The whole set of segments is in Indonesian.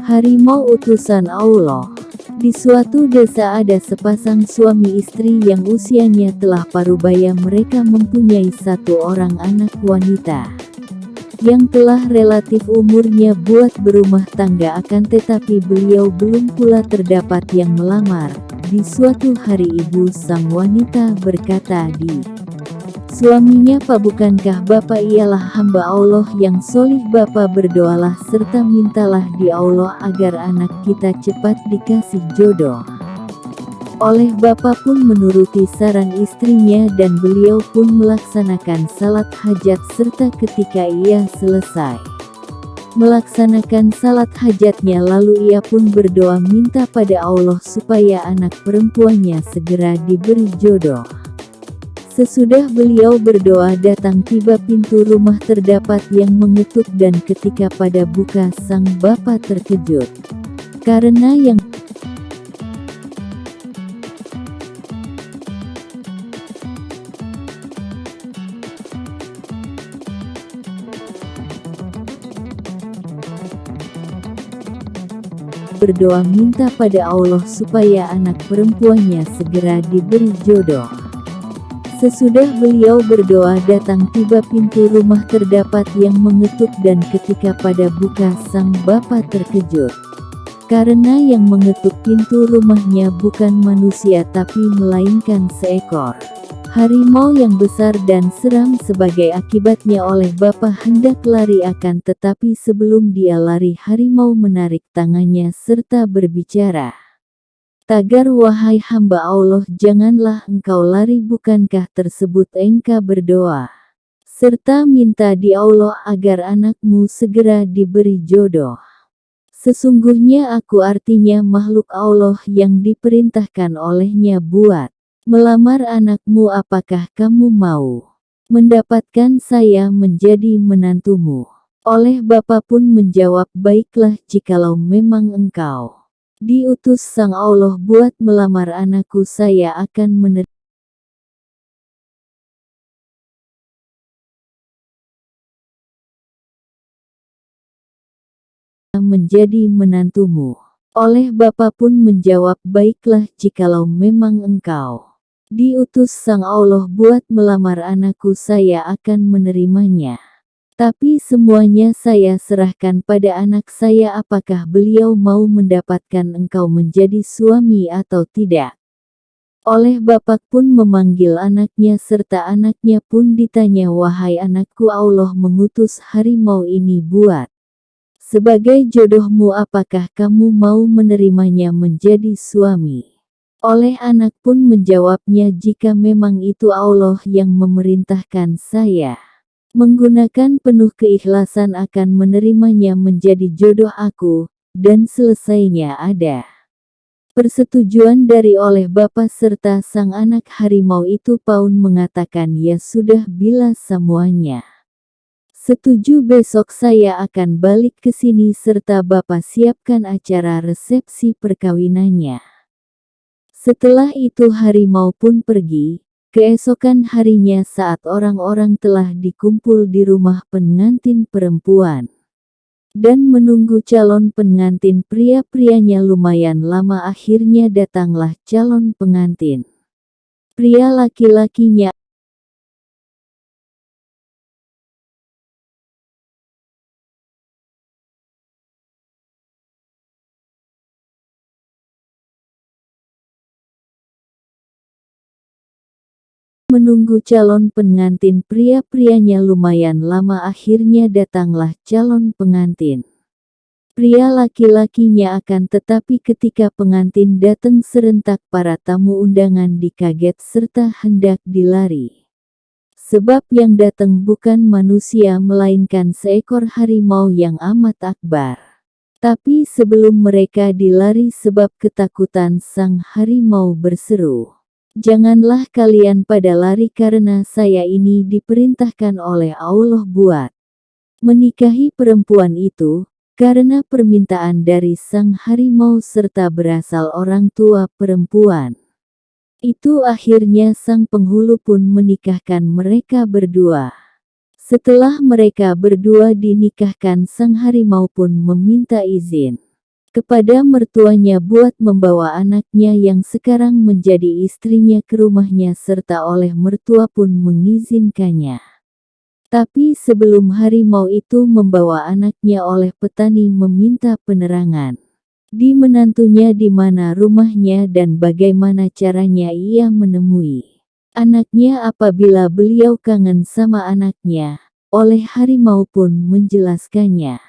Harimau utusan Allah. Di suatu desa ada sepasang suami istri yang usianya telah parubaya. Mereka mempunyai satu orang anak wanita yang telah relatif umurnya buat berumah tangga, akan tetapi beliau belum pula terdapat yang melamar. Di suatu hari ibu sang wanita berkata di suaminya, "Pak, bukankah Bapak ialah hamba Allah yang solih? Bapak berdoalah serta mintalah di Allah agar anak kita cepat dikasih jodoh." Oleh Bapak pun menuruti saran istrinya dan beliau pun melaksanakan salat hajat, serta ketika ia selesai melaksanakan salat hajatnya lalu ia pun berdoa minta pada Allah supaya anak perempuannya segera diberi jodoh. Sesudah beliau berdoa, datang tiba pintu rumah terdapat yang mengetuk, dan ketika pada buka sang bapak terkejut karena yang berdoa minta pada Allah supaya anak perempuannya segera diberi jodoh. Sesudah beliau berdoa, datang tiba pintu rumah terdapat yang mengetuk, dan ketika pada buka sang bapak terkejut karena yang mengetuk pintu rumahnya bukan manusia tapi melainkan seekor harimau yang besar dan seram. Sebagai akibatnya oleh bapak hendak lari, akan tetapi sebelum dia lari harimau menarik tangannya serta berbicara, "Tagar, wahai hamba Allah, janganlah engkau lari. Bukankah tersebut engkau berdoa serta minta di Allah agar anakmu segera diberi jodoh? Sesungguhnya aku, artinya makhluk Allah yang diperintahkan olehnya buat melamar anakmu. Apakah kamu mau mendapatkan saya menjadi menantumu?" Oleh bapak pun menjawab, "Baiklah, jikalau memang engkau diutus sang Allah buat melamar anakku, saya akan menerima menjadi menantumu." Oleh bapak pun menjawab, "Baiklah, jikalau memang engkau diutus sang Allah buat melamar anakku, saya akan menerimanya. Tapi semuanya saya serahkan pada anak saya. Apakah beliau mau mendapatkan engkau menjadi suami atau tidak?" Oleh bapak pun memanggil anaknya serta anaknya pun ditanya, "Wahai anakku, Allah mengutus harimau ini buat sebagai jodohmu. Apakah kamu mau menerimanya menjadi suami?" Oleh anak pun menjawabnya, "Jika memang itu Allah yang memerintahkan, saya menggunakan penuh keikhlasan akan menerimanya menjadi jodoh aku." Dan selesainya ada persetujuan dari oleh bapak serta sang anak harimau itu pun mengatakan, "Ya sudah, bila semuanya setuju, besok saya akan balik ke sini serta bapak siapkan acara resepsi perkawinannya." Setelah itu harimau pun pergi. Keesokan harinya saat orang-orang telah dikumpul di rumah pengantin perempuan dan menunggu calon pengantin pria-prianya lumayan lama, akhirnya datanglah calon pengantin pria. Laki-lakinya menunggu calon pengantin pria-prianya lumayan lama, akhirnya datanglah calon pengantin pria. Laki-lakinya akan tetapi ketika pengantin datang serentak, para tamu undangan dikaget serta hendak dilari. Sebab yang datang bukan manusia melainkan seekor harimau yang amat akbar. Tapi sebelum mereka dilari sebab ketakutan, sang harimau berseru, "Janganlah kalian pada lari, karena saya ini diperintahkan oleh Allah buat menikahi perempuan itu." Karena permintaan dari sang harimau serta berasal orang tua perempuan itu, akhirnya sang penghulu pun menikahkan mereka berdua. Setelah mereka berdua dinikahkan, sang harimau pun meminta izin kepada mertuanya buat membawa anaknya yang sekarang menjadi istrinya ke rumahnya serta oleh mertua pun mengizinkannya. Tapi sebelum harimau itu membawa anaknya oleh petani meminta penerangan di menantunya di mana rumahnya dan bagaimana caranya ia menemui anaknya apabila beliau kangen sama anaknya. Oleh harimau pun menjelaskannya.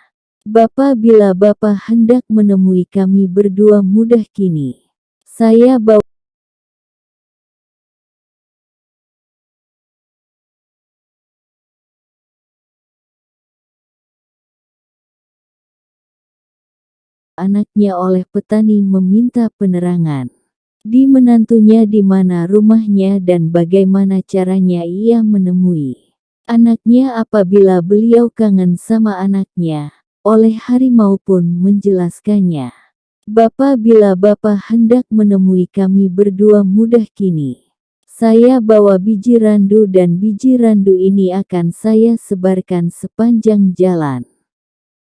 Bapak, bila Bapak hendak menemui kami berdua mudah kini. Saya bawa anaknya oleh petani meminta penerangan di menantunya di mana rumahnya dan bagaimana caranya ia menemui anaknya apabila beliau kangen sama anaknya. Oleh harimau pun menjelaskannya. Bapak, bila Bapak hendak menemui kami berdua mudah kini. Saya bawa biji randu dan biji randu ini akan saya sebarkan sepanjang jalan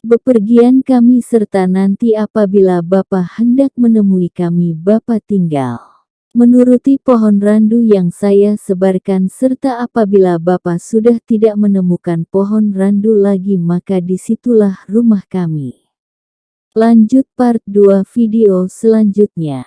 bepergian kami serta nanti apabila Bapak hendak menemui kami Bapak tinggal menuruti pohon randu yang saya sebarkan serta apabila Bapak sudah tidak menemukan pohon randu lagi maka disitulah rumah kami. Lanjut part 2 video selanjutnya.